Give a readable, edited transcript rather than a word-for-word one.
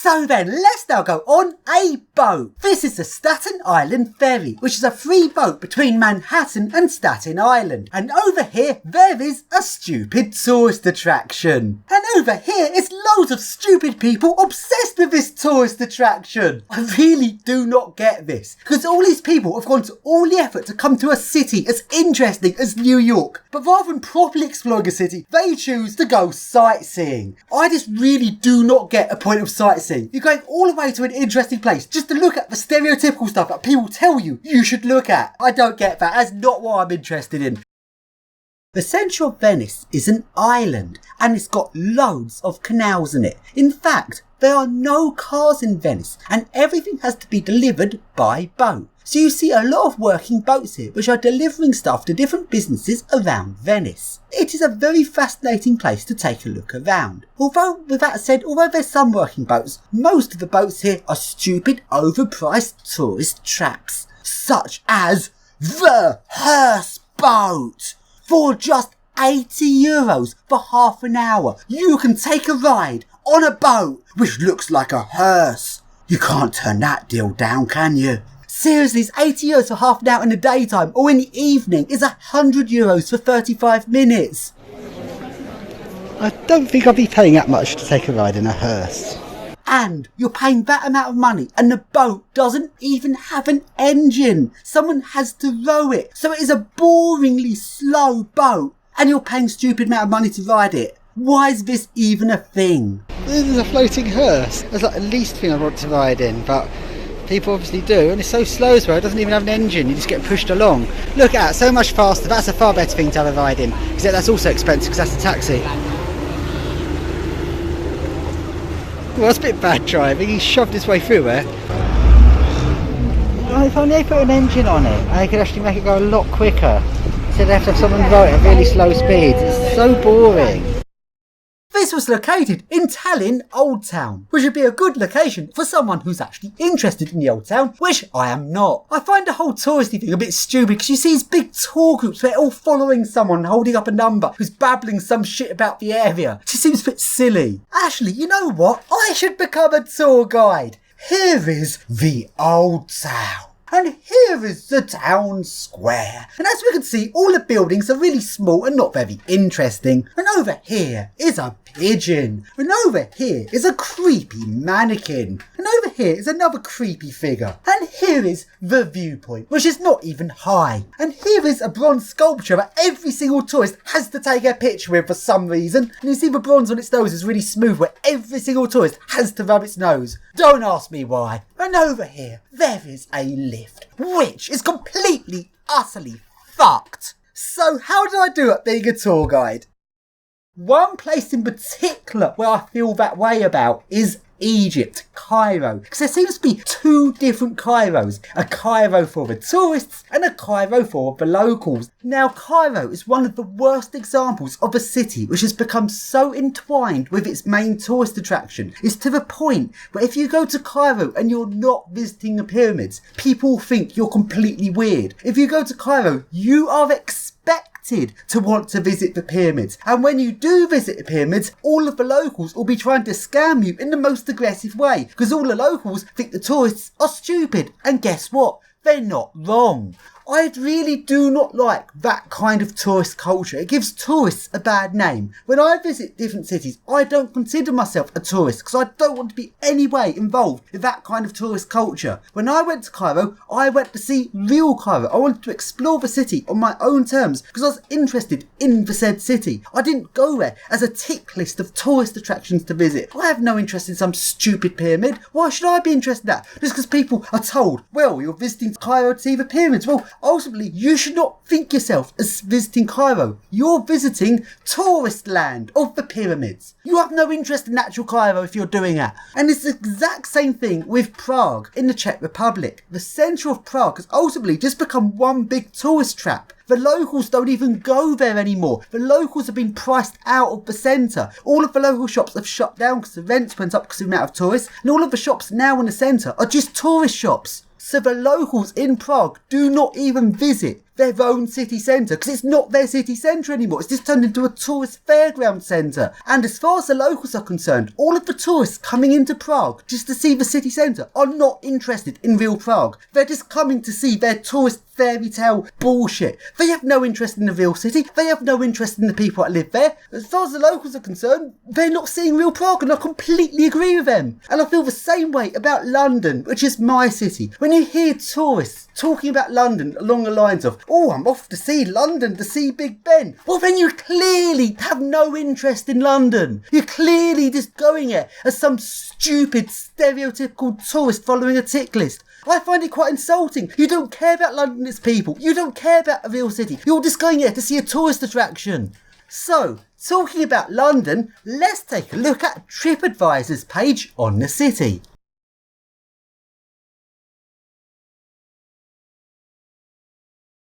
So then, let's now go on a boat. This is the Staten Island Ferry, which is a free boat between Manhattan and Staten Island. And over here, there is a stupid tourist attraction. And over here is loads of stupid people obsessed with this tourist attraction. I really do not get this, because all these people have gone to all the effort to come to a city as interesting as New York, but rather than properly exploring a city, they choose to go sightseeing. I just really do not get a point of sightseeing. You're going all the way to an interesting place just to look at the stereotypical stuff that people tell you should look at. I don't get that. That's not what I'm interested in. The centre of Venice is an island, and it's got loads of canals in it. In fact, there are no cars in Venice, and everything has to be delivered by boat. So you see a lot of working boats here, which are delivering stuff to different businesses around Venice. It is a very fascinating place to take a look around. Although, with that said, although there's some working boats, most of the boats here are stupid, overpriced tourist traps, such as the hearse boat. For just €80 for half an hour, you can take a ride on a boat which looks like a hearse. You can't turn that deal down, can you? Seriously, it's €80 for half an hour in the daytime, or in the evening is €100 for 35 minutes. I don't think I'll be paying that much to take a ride in a hearse. And you're paying that amount of money, and the boat doesn't even have an engine. Someone has to row it, so it is a boringly slow boat, and you're paying a stupid amount of money to ride it. Why is this even a thing? This is a floating hearse. That's like the least thing I want to ride in, but people obviously do, and it's so slow as well. It doesn't even have an engine, you just get pushed along. Look at that, so much faster. That's a far better thing to have a ride in, except that's also expensive because that's a taxi. Well, that's a bit bad driving. He shoved his way through there. Well, if only they put an engine on it, they could actually make it go a lot quicker. So they have to have someone row it at really slow speeds. It's so boring. This was located in Tallinn Old Town, which would be a good location for someone who's actually interested in the Old Town, which I am not. I find the whole touristy thing a bit stupid because you see these big tour groups where they're all following someone holding up a number who's babbling some shit about the area. It just seems a bit silly. Actually, you know what? I should become a tour guide. Here is the Old Town. And here is the town square. And as we can see, all the buildings are really small and not very interesting. And over here is a pigeon. And over here is a creepy mannequin. And over here is another creepy figure. And here is the viewpoint, which is not even high. And here is a bronze sculpture that every single tourist has to take a picture with for some reason. And you see the bronze on its nose is really smooth, where every single tourist has to rub its nose. Don't ask me why. And over here, there is a lift, which is completely, utterly fucked. So how did I do at being a tour guide? One place in particular where I feel that way about is Egypt, Cairo, because there seems to be two different Cairos, a Cairo for the tourists and a Cairo for the locals. Now Cairo is one of the worst examples of a city which has become so entwined with its main tourist attraction. It's to the point where if you go to Cairo and you're not visiting the pyramids, people think you're completely weird. If you go to Cairo, you are expected to want to visit the pyramids, and when you do visit the pyramids, all of the locals will be trying to scam you in the most aggressive way, because all the locals think the tourists are stupid, and guess what? They're not wrong. I really do not like that kind of tourist culture. It gives tourists a bad name. When I visit different cities, I don't consider myself a tourist because I don't want to be any way involved in that kind of tourist culture. When I went to Cairo, I went to see real Cairo. I wanted to explore the city on my own terms because I was interested in the said city. I didn't go there as a tick list of tourist attractions to visit. I have no interest in some stupid pyramid. Why should I be interested in that? Just because people are told, well, you're visiting Cairo to see the pyramids. Well, ultimately, you should not think yourself as visiting Cairo. You're visiting tourist land of the pyramids. You have no interest in natural Cairo if you're doing that. And it's the exact same thing with Prague in the Czech Republic. The centre of Prague has ultimately just become one big tourist trap. The locals don't even go there anymore. The locals have been priced out of the centre. All of the local shops have shut down because the rents went up because of the amount of tourists. And all of the shops now in the centre are just tourist shops. So the locals in Prague do not even visit their own city centre, because it's not their city centre anymore. It's just turned into a tourist fairground centre. And as far as the locals are concerned, all of the tourists coming into Prague just to see the city centre are not interested in real Prague. They're just coming to see their tourist fairy tale bullshit. They have no interest in the real city. They have no interest in the people that live there. As far as the locals are concerned, they're not seeing real Prague, and I completely agree with them. And I feel the same way about London, which is my city. When you hear tourists talking about London along the lines of, oh, I'm off to see London to see Big Ben, well then you clearly have no interest in London. You're clearly just going there as some stupid stereotypical tourist following a tick list. I find it quite insulting. You don't care about London and its people. You don't care about a real city. You're just going there to see a tourist attraction. So, talking about London, let's take a look at TripAdvisor's page on the city.